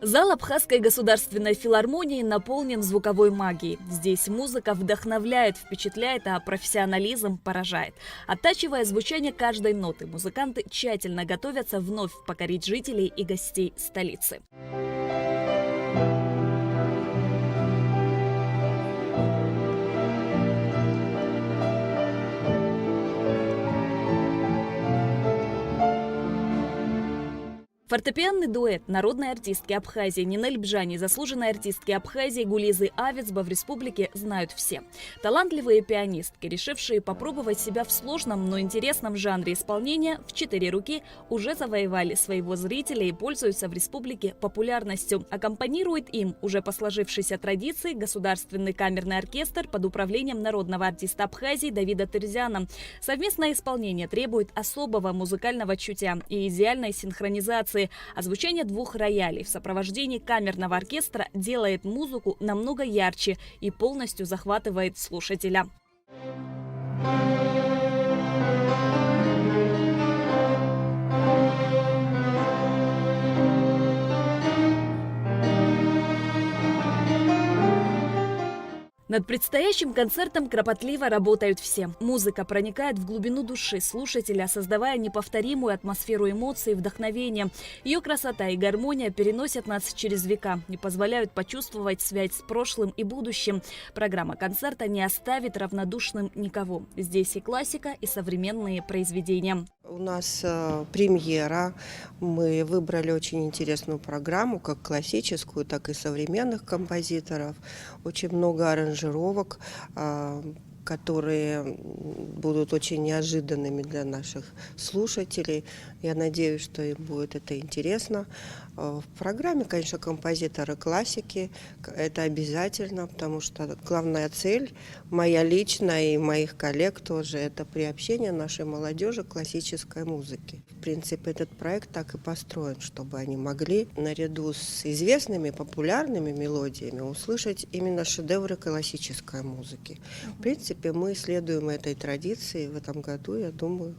Зал Абхазской государственной филармонии наполнен звуковой магией. Здесь музыка вдохновляет, впечатляет, а профессионализм поражает. Оттачивая звучание каждой ноты, музыканты тщательно готовятся вновь покорить жителей и гостей столицы. Фортепианный дуэт народной артистки Абхазии Нинель Бжани и заслуженной артистки Абхазии Гулизы Авицба в республике знают все. Талантливые пианистки, решившие попробовать себя в сложном, но интересном жанре исполнения, в 4 руки уже завоевали своего зрителя и пользуются в республике популярностью. Аккомпанирует им, уже по сложившейся традиции, Государственный камерный оркестр под управлением народного артиста Абхазии Давида Терзяна. Совместное исполнение требует особого музыкального чутья и идеальной синхронизации. А звучание 2 роялей в сопровождении камерного оркестра делает музыку намного ярче и полностью захватывает слушателя. Над предстоящим концертом кропотливо работают все. Музыка проникает в глубину души слушателя, создавая неповторимую атмосферу эмоций и вдохновения. Ее красота и гармония переносят нас через века и позволяют почувствовать связь с прошлым и будущим. Программа концерта не оставит равнодушным никого. Здесь и классика, и современные произведения. У нас премьера. Мы выбрали очень интересную программу, как классическую, так и современных композиторов. Очень много аранжировок, которые будут очень неожиданными для наших слушателей. Я надеюсь, что им будет это интересно. В программе, конечно, композиторы классики. Это обязательно, потому что главная цель, моя личная и моих коллег тоже, это приобщение нашей молодежи к классической музыке. В принципе, этот проект так и построен, чтобы они могли наряду с известными популярными мелодиями услышать именно шедевры классической музыки. В принципе, мы следуем этой традиции в этом году. Я думаю,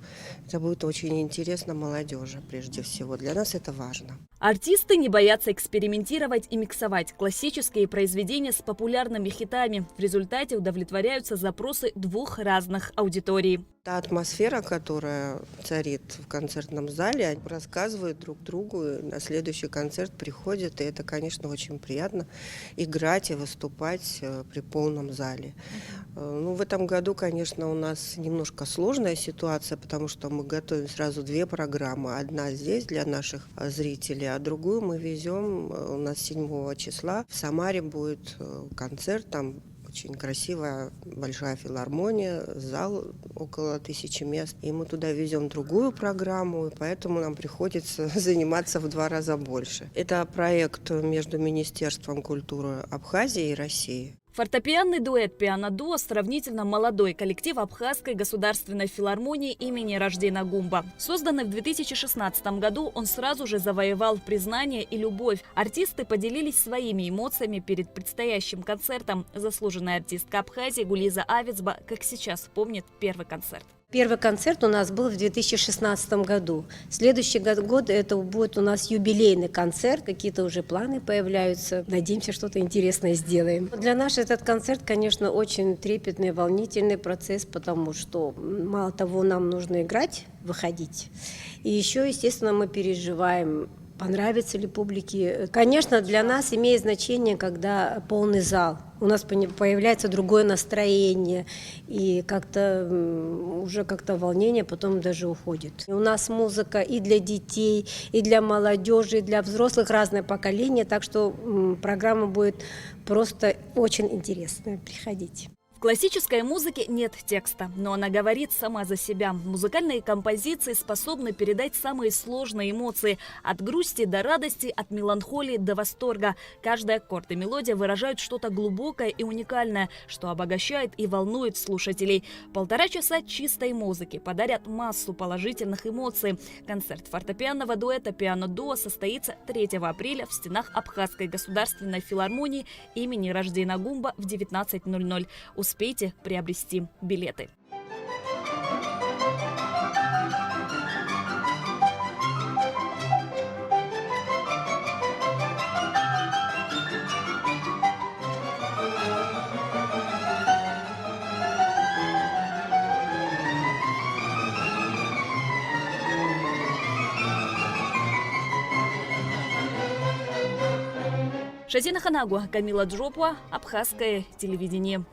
это будет очень интересно молодежи, прежде всего. Для нас это важно. Артисты не боятся экспериментировать и миксовать классические произведения с популярными хитами. В результате удовлетворяются запросы 2 разных аудиторий. Та атмосфера, которая царит в концертном зале, они рассказывают друг другу, на следующий концерт приходят, и это, конечно, очень приятно играть и выступать при полном зале. В этом году, конечно, у нас немножко сложная ситуация, потому что мы готовим сразу 2 программы. Одна здесь для наших зрителей, а другую мы везем у нас 7 числа. В Самаре будет концерт, там очень красивая большая филармония, зал около 1000 мест. И мы туда везем другую программу, и поэтому нам приходится заниматься в 2 раза больше. Это проект между Министерством культуры Абхазии и России. Фортепианный дуэт «Пиано-дуо» сравнительно молодой коллектив Абхазской государственной филармонии имени Раждена Гумба. Созданный в 2016 году, он сразу же завоевал признание и любовь. Артисты поделились своими эмоциями перед предстоящим концертом. Заслуженная артистка Абхазии Гулиза Авицба, как сейчас помнит первый концерт. Первый концерт у нас был в 2016 году. Следующий год это будет у нас юбилейный концерт. Какие-то уже планы появляются. Надеемся, что-то интересное сделаем. Для нас этот концерт, конечно, очень трепетный, волнительный процесс, потому что мало того, нам нужно играть, выходить. И еще, естественно, мы переживаем, понравится ли публике. Конечно, для нас имеет значение, когда полный зал. У нас появляется другое настроение, и как-то уже волнение потом даже уходит. У нас музыка и для детей, и для молодежи, и для взрослых, разное поколение, так что программа будет просто очень интересная. Приходите. В классической музыке нет текста, но она говорит сама за себя. Музыкальные композиции способны передать самые сложные эмоции. От грусти до радости, от меланхолии до восторга. Каждый аккорд и мелодия выражают что-то глубокое и уникальное, что обогащает и волнует слушателей. 1,5 часа чистой музыки подарят массу положительных эмоций. Концерт фортепианного дуэта «Пиано-дуо» состоится 3 апреля в стенах Абхазской государственной филармонии имени Раждена Гумба в 19:00. Успейте приобрести билеты. Шазина Ханагу, Камила Джопуа, Абхазское телевидение.